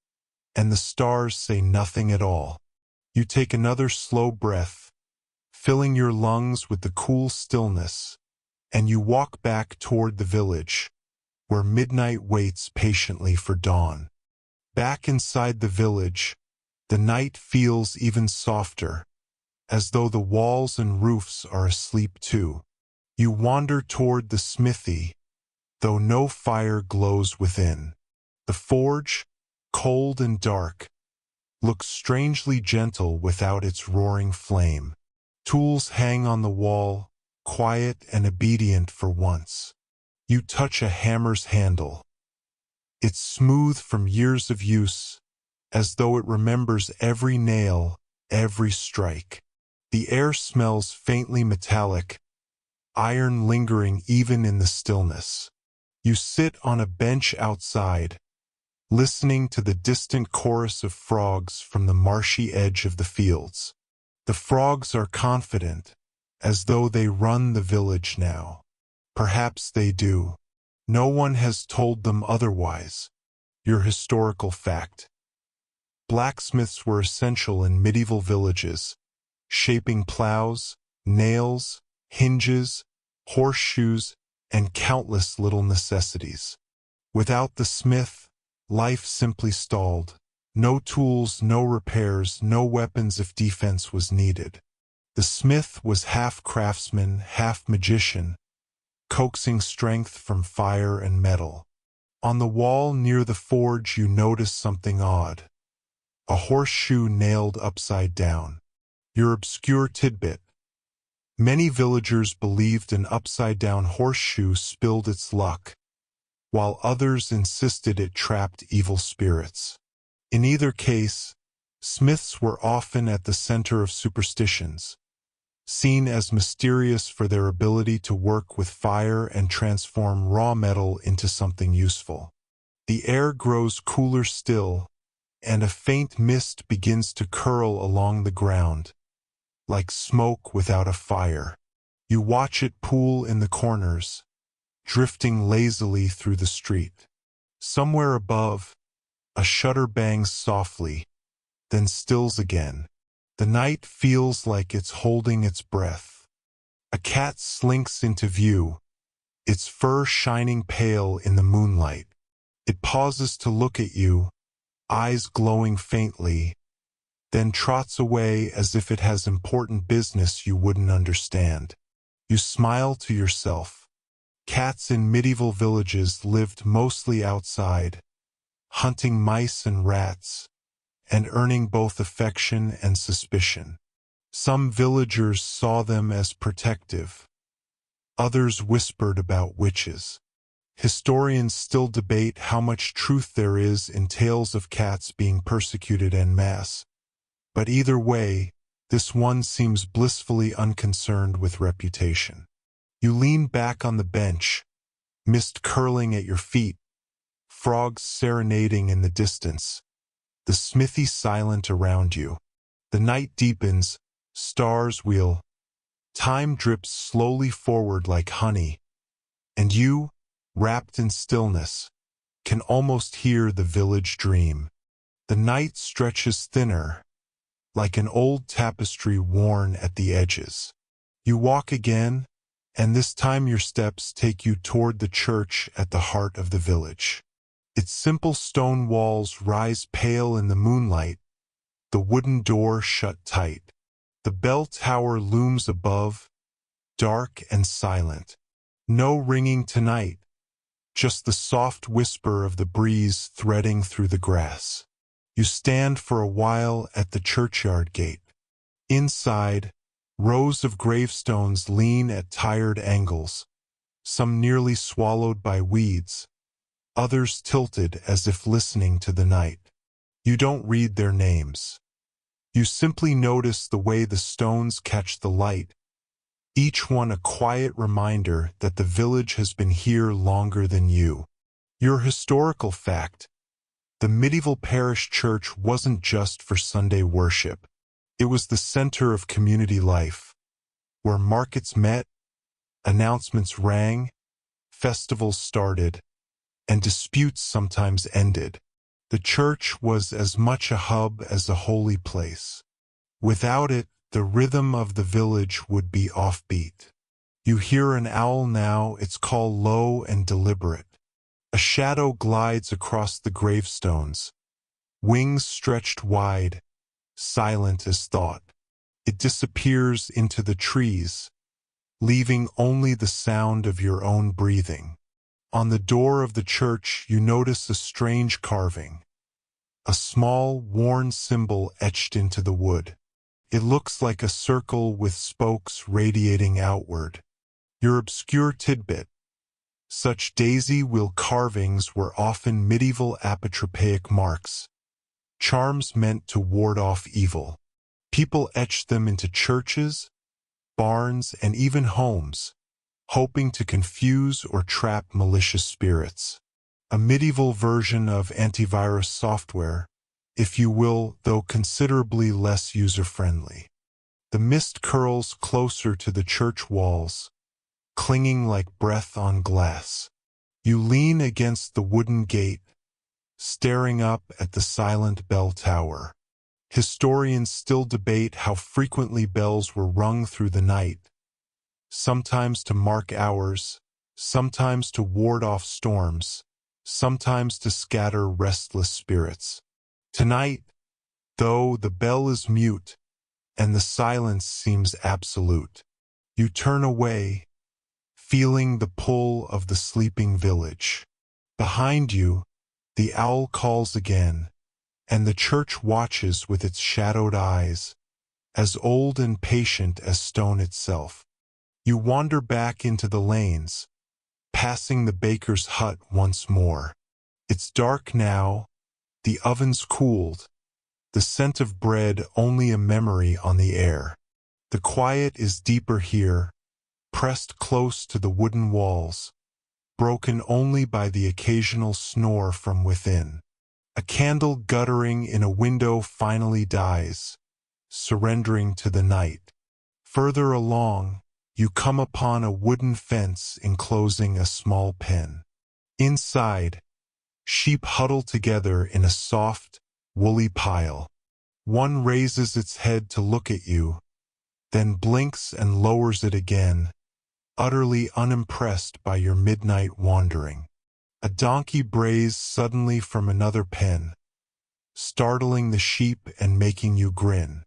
and the stars say nothing at all. You take another slow breath, filling your lungs with the cool stillness, and you walk back toward the village, where midnight waits patiently for dawn. Back inside the village, the night feels even softer, as though the walls and roofs are asleep too. You wander toward the smithy, though no fire glows within. The forge, cold and dark, looks strangely gentle without its roaring flame. Tools hang on the wall, quiet and obedient for once. You touch a hammer's handle. It's smooth from years of use, as though it remembers every nail, every strike. The air smells faintly metallic, iron lingering even in the stillness. You sit on a bench outside, listening to the distant chorus of frogs from the marshy edge of the fields. The frogs are confident, as though they run the village now. Perhaps they do. No one has told them otherwise. Your historical fact. Blacksmiths were essential in medieval villages, shaping plows, nails, hinges, horseshoes, and countless little necessities. Without the smith, life simply stalled. No tools, no repairs, no weapons if defense was needed. The smith was half craftsman, half magician, coaxing strength from fire and metal. On the wall near the forge you notice something odd. A horseshoe nailed upside down. Your obscure tidbit. Many villagers believed an upside-down horseshoe spilled its luck, while others insisted it trapped evil spirits. In either case, smiths were often at the center of superstitions, seen as mysterious for their ability to work with fire and transform raw metal into something useful. The air grows cooler still, and a faint mist begins to curl along the ground, like smoke without a fire. You watch it pool in the corners, drifting lazily through the street. Somewhere above, a shutter bangs softly, then stills again. The night feels like it's holding its breath. A cat slinks into view, its fur shining pale in the moonlight. It pauses to look at you, eyes glowing faintly, then trots away as if it has important business you wouldn't understand. You smile to yourself. Cats in medieval villages lived mostly outside, hunting mice and rats, and earning both affection and suspicion. Some villagers saw them as protective. Others whispered about witches. Historians still debate how much truth there is in tales of cats being persecuted en masse. But either way, this one seems blissfully unconcerned with reputation. You lean back on the bench, mist curling at your feet, frogs serenading in the distance, the smithy silent around you. The night deepens, stars wheel, time drips slowly forward like honey, and you, wrapped in stillness, can almost hear the village dream. The night stretches thinner, like an old tapestry worn at the edges. You walk again, and this time your steps take you toward the church at the heart of the village. Its simple stone walls rise pale in the moonlight, the wooden door shut tight. The bell tower looms above, dark and silent. No ringing tonight, just the soft whisper of the breeze threading through the grass. You stand for a while at the churchyard gate. Inside, rows of gravestones lean at tired angles, some nearly swallowed by weeds, others tilted as if listening to the night. You don't read their names. You simply notice the way the stones catch the light, each one a quiet reminder that the village has been here longer than you. Your historical fact: the medieval parish church wasn't just for Sunday worship. It was the center of community life, where markets met, announcements rang, festivals started, and disputes sometimes ended. The church was as much a hub as a holy place. Without it, the rhythm of the village would be offbeat. You hear an owl now, its call low and deliberate. A shadow glides across the gravestones, wings stretched wide, silent as thought. It disappears into the trees, leaving only the sound of your own breathing. On the door of the church you notice a strange carving, a small, worn symbol etched into the wood. It looks like a circle with spokes radiating outward. Your obscure tidbit: such daisy-wheel carvings were often medieval apotropaic marks, charms meant to ward off evil. People etched them into churches, barns, and even homes, hoping to confuse or trap malicious spirits. A medieval version of antivirus software, if you will, though considerably less user-friendly. The mist curls closer to the church walls, clinging like breath on glass. You lean against the wooden gate, staring up at the silent bell tower. Historians still debate how frequently bells were rung through the night, sometimes to mark hours, sometimes to ward off storms, sometimes to scatter restless spirits. Tonight, though, the bell is mute, and the silence seems absolute. You turn away, feeling the pull of the sleeping village. Behind you, the owl calls again, and the church watches with its shadowed eyes, as old and patient as stone itself. You wander back into the lanes, passing the baker's hut once more. It's dark now, the oven's cooled, the scent of bread only a memory on the air. The quiet is deeper here, pressed close to the wooden walls, broken only by the occasional snore from within. A candle guttering in a window finally dies, surrendering to the night. Further along, you come upon a wooden fence enclosing a small pen. Inside, sheep huddle together in a soft, woolly pile. One raises its head to look at you, then blinks and lowers it again, utterly unimpressed by your midnight wandering. A donkey brays suddenly from another pen, startling the sheep and making you grin.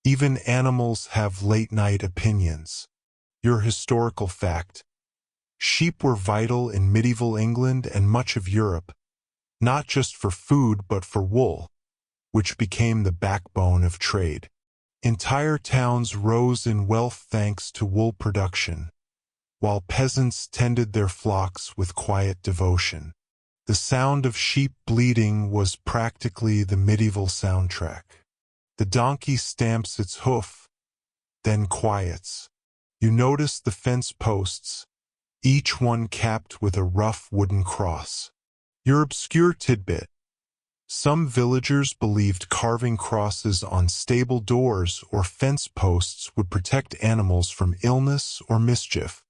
Even animals have late-night opinions. Your historical fact: sheep were vital in medieval England and much of Europe, not just for food but for wool, which became the backbone of trade. Entire towns rose in wealth thanks to wool production, while peasants tended their flocks with quiet devotion. The sound of sheep bleating was practically the medieval soundtrack. The donkey stamps its hoof, then quiets. You notice the fence posts, each one capped with a rough wooden cross. Your obscure tidbit: some villagers believed carving crosses on stable doors or fence posts would protect animals from illness or mischief.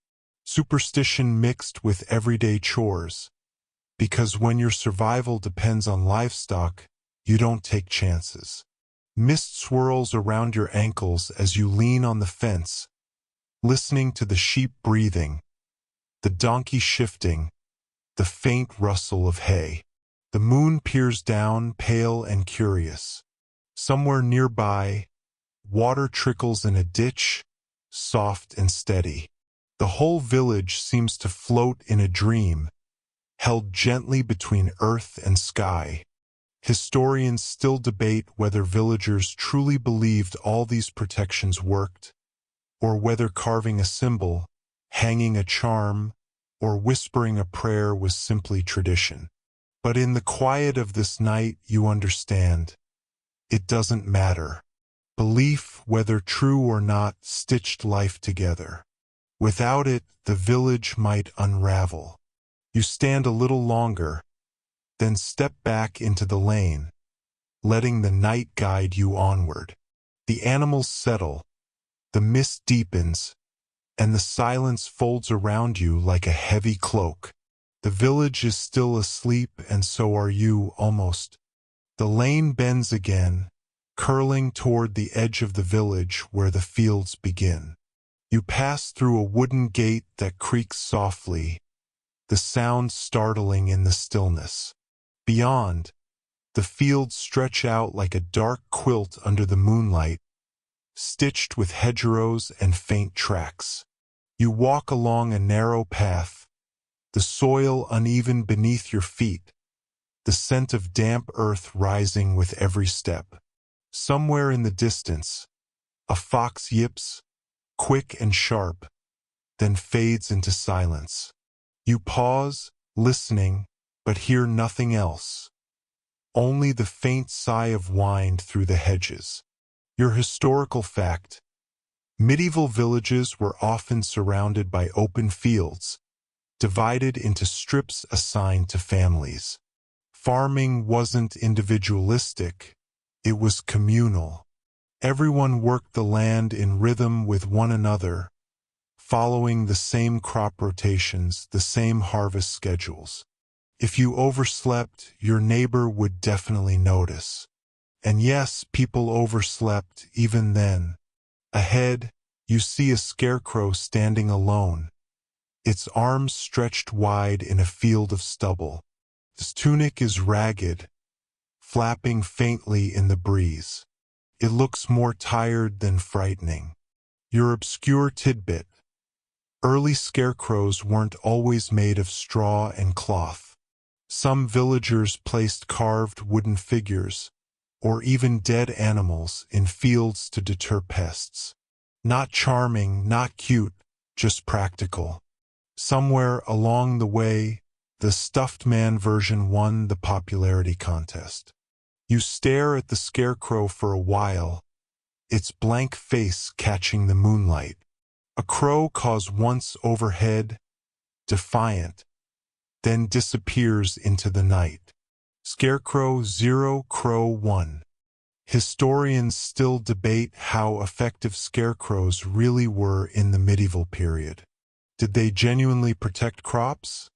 Superstition mixed with everyday chores. Because when your survival depends on livestock, you don't take chances. Mist swirls around your ankles as you lean on the fence, listening to the sheep breathing, the donkey shifting, the faint rustle of hay. The moon peers down, pale and curious. Somewhere nearby, water trickles in a ditch, soft and steady. The whole village seems to float in a dream, held gently between earth and sky. Historians still debate whether villagers truly believed all these protections worked, or whether carving a symbol, hanging a charm, or whispering a prayer was simply tradition. But in the quiet of this night you understand. It doesn't matter. Belief, whether true or not, stitched life together. Without it, the village might unravel. You stand a little longer, then step back into the lane, letting the night guide you onward. The animals settle, the mist deepens, and the silence folds around you like a heavy cloak. The village is still asleep, and so are you, almost. The lane bends again, curling toward the edge of the village where the fields begin. You pass through a wooden gate that creaks softly, the sound startling in the stillness. Beyond, the fields stretch out like a dark quilt under the moonlight, stitched with hedgerows and faint tracks. You walk along a narrow path, the soil uneven beneath your feet, the scent of damp earth rising with every step. Somewhere in the distance, a fox yips, quick and sharp, then fades into silence. You pause, listening, but hear nothing else. Only the faint sigh of wind through the hedges. Your historical fact: medieval villages were often surrounded by open fields, divided into strips assigned to families. Farming wasn't individualistic, it was communal. Everyone worked the land in rhythm with one another, following the same crop rotations, the same harvest schedules. If you overslept, your neighbor would definitely notice. And yes, people overslept even then. Ahead, you see a scarecrow standing alone, its arms stretched wide in a field of stubble. His tunic is ragged, flapping faintly in the breeze. It looks more tired than frightening. Your obscure tidbit: early scarecrows weren't always made of straw and cloth. Some villagers placed carved wooden figures, or even dead animals, in fields to deter pests. Not charming, not cute, just practical. Somewhere along the way, the stuffed man version won the popularity contest. You stare at the scarecrow for a while, its blank face catching the moonlight. A crow caws once overhead, defiant, then disappears into the night. Scarecrow 0, Crow 1. Historians still debate how effective scarecrows really were in the medieval period. Did they genuinely protect crops?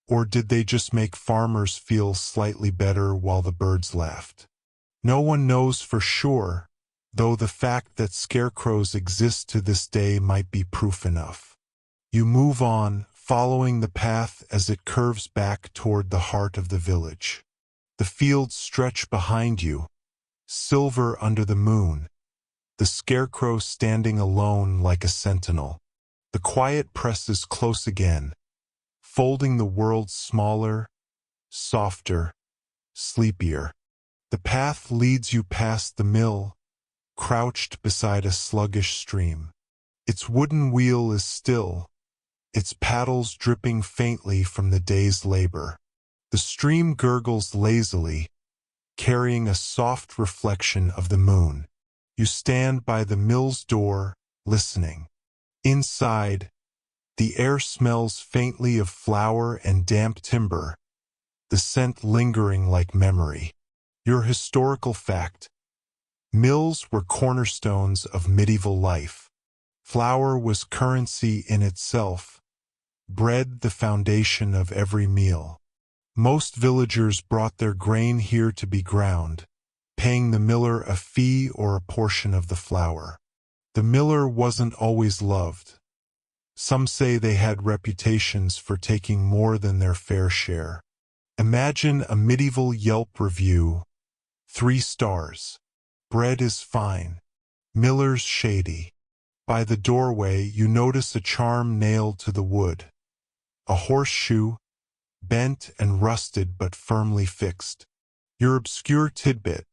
Or did they just make farmers feel slightly better while the birds laughed? No one knows for sure, though the fact that scarecrows exist to this day might be proof enough. You move on, following the path as it curves back toward the heart of the village. The fields stretch behind you, silver under the moon, the scarecrow standing alone like a sentinel. The quiet presses close again, folding the world smaller, softer, sleepier. The path leads you past the mill, crouched beside a sluggish stream. Its wooden wheel is still, its paddles dripping faintly from the day's labor. The stream gurgles lazily, carrying a soft reflection of the moon. You stand by the mill's door, listening. Inside, the air smells faintly of flour and damp timber, the scent lingering like memory. Your historical fact: mills were cornerstones of medieval life. Flour was currency in itself, bread the foundation of every meal. Most villagers brought their grain here to be ground, paying the miller a fee or a portion of the flour. The miller wasn't always loved. Some say they had reputations for taking more than their fair share. Imagine a medieval Yelp review: 3 stars. Bread is fine. Miller's shady. By the doorway you notice a charm nailed to the wood. A horseshoe, bent and rusted but firmly fixed. Your obscure tidbit: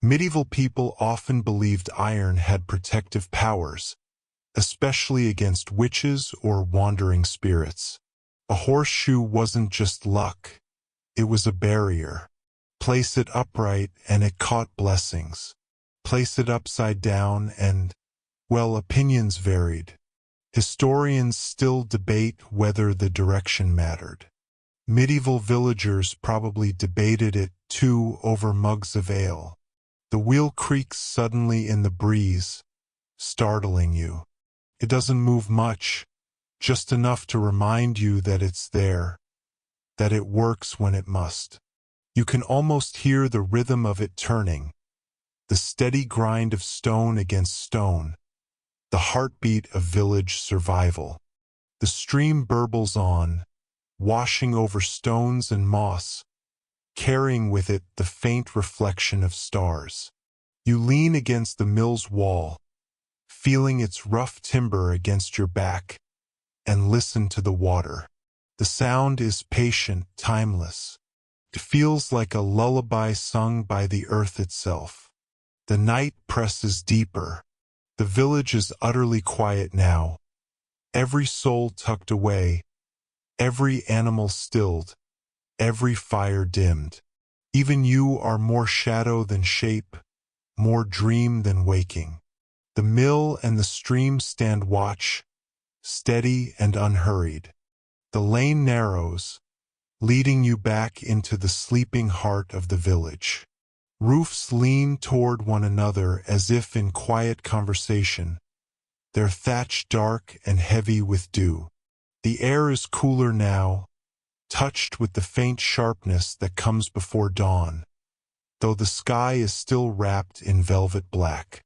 medieval people often believed iron had protective powers, especially against witches or wandering spirits. A horseshoe wasn't just luck, it was a barrier. Place it upright and it caught blessings. Place it upside down and, well, opinions varied. Historians still debate whether the direction mattered. Medieval villagers probably debated it too over mugs of ale. The wheel creaks suddenly in the breeze, startling you. It doesn't move much, just enough to remind you that it's there, that it works when it must. You can almost hear the rhythm of it turning, the steady grind of stone against stone, the heartbeat of village survival. The stream burbles on, washing over stones and moss, carrying with it the faint reflection of stars. You lean against the mill's wall, feeling its rough timber against your back, and listen to the water. The sound is patient, timeless. It feels like a lullaby sung by the earth itself. The night presses deeper. The village is utterly quiet now, every soul tucked away, every animal stilled, every fire dimmed. Even you are more shadow than shape, more dream than waking. The mill and the stream stand watch, steady and unhurried. The lane narrows, leading you back into the sleeping heart of the village. Roofs lean toward one another as if in quiet conversation, their thatch dark and heavy with dew. The air is cooler now, touched with the faint sharpness that comes before dawn, though the sky is still wrapped in velvet black.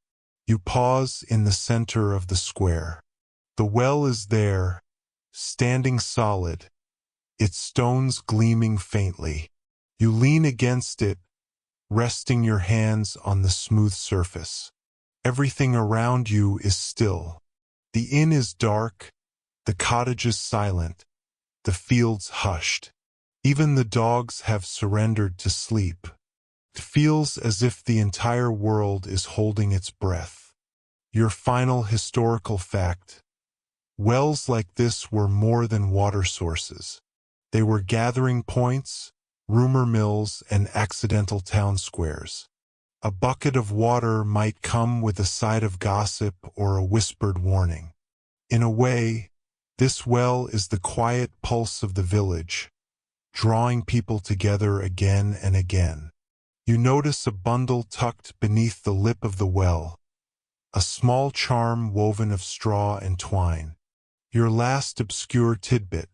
You pause in the center of the square. The well is there, standing solid, its stones gleaming faintly. You lean against it, resting your hands on the smooth surface. Everything around you is still. The inn is dark, the cottages silent, the fields hushed. Even the dogs have surrendered to sleep. It feels as if the entire world is holding its breath. Your final historical fact: wells like this were more than water sources. They were gathering points, rumor mills, and accidental town squares. A bucket of water might come with a side of gossip or a whispered warning. In a way, this well is the quiet pulse of the village, drawing people together again and again. You notice a bundle tucked beneath the lip of the well, a small charm woven of straw and twine. Your last obscure tidbit: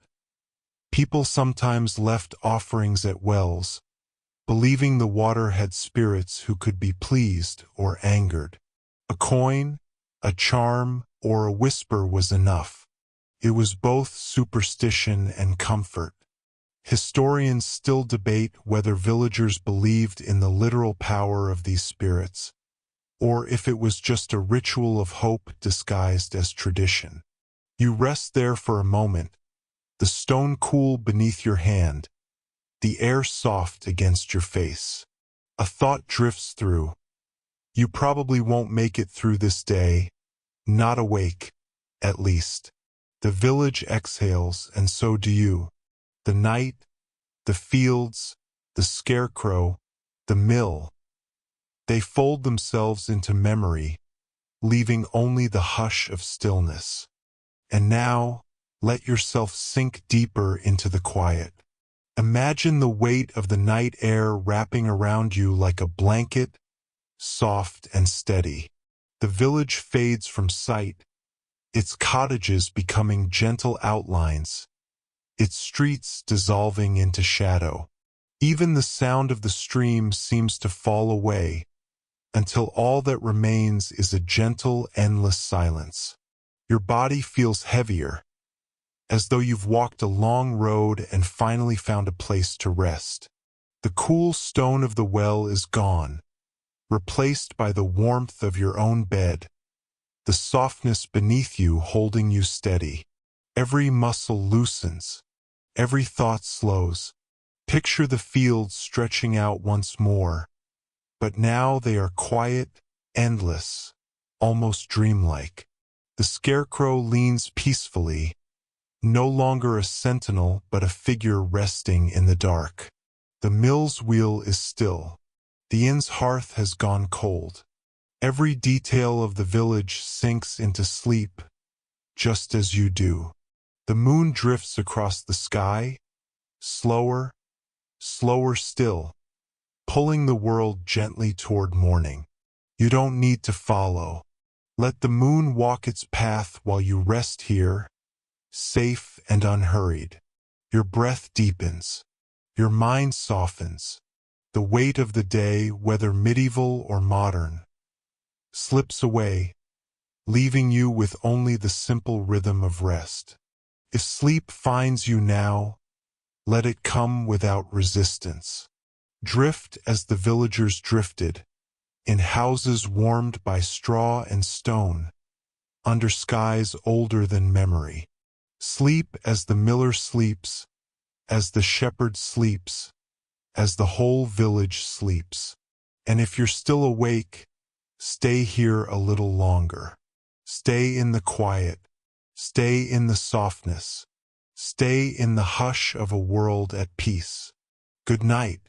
people sometimes left offerings at wells, believing the water had spirits who could be pleased or angered. A coin, a charm, or a whisper was enough. It was both superstition and comfort. Historians still debate whether villagers believed in the literal power of these spirits, or if it was just a ritual of hope disguised as tradition. You rest there for a moment, the stone cool beneath your hand, the air soft against your face. A thought drifts through. You probably won't make it through this day, not awake, at least. The village exhales, and so do you. The night, the fields, the scarecrow, the mill. They fold themselves into memory, leaving only the hush of stillness. And now, let yourself sink deeper into the quiet. Imagine the weight of the night air wrapping around you like a blanket, soft and steady. The village fades from sight, its cottages becoming gentle outlines, its streets dissolving into shadow. Even the sound of the stream seems to fall away, until all that remains is a gentle, endless silence. Your body feels heavier, as though you've walked a long road and finally found a place to rest. The cool stone of the well is gone, replaced by the warmth of your own bed, the softness beneath you holding you steady. Every muscle loosens, every thought slows. Picture the fields stretching out once more, but now they are quiet, endless, almost dreamlike. The scarecrow leans peacefully, no longer a sentinel but a figure resting in the dark. The mill's wheel is still. The inn's hearth has gone cold. Every detail of the village sinks into sleep, just as you do. The moon drifts across the sky, slower, slower still, pulling the world gently toward morning. You don't need to follow. Let the moon walk its path while you rest here, safe and unhurried. Your breath deepens. Your mind softens. The weight of the day, whether medieval or modern, slips away, leaving you with only the simple rhythm of rest. If sleep finds you now, let it come without resistance. Drift as the villagers drifted, in houses warmed by straw and stone, under skies older than memory. Sleep as the miller sleeps, as the shepherd sleeps, as the whole village sleeps. And if you're still awake, stay here a little longer. Stay in the quiet. Stay in the softness. Stay in the hush of a world at peace. Good night.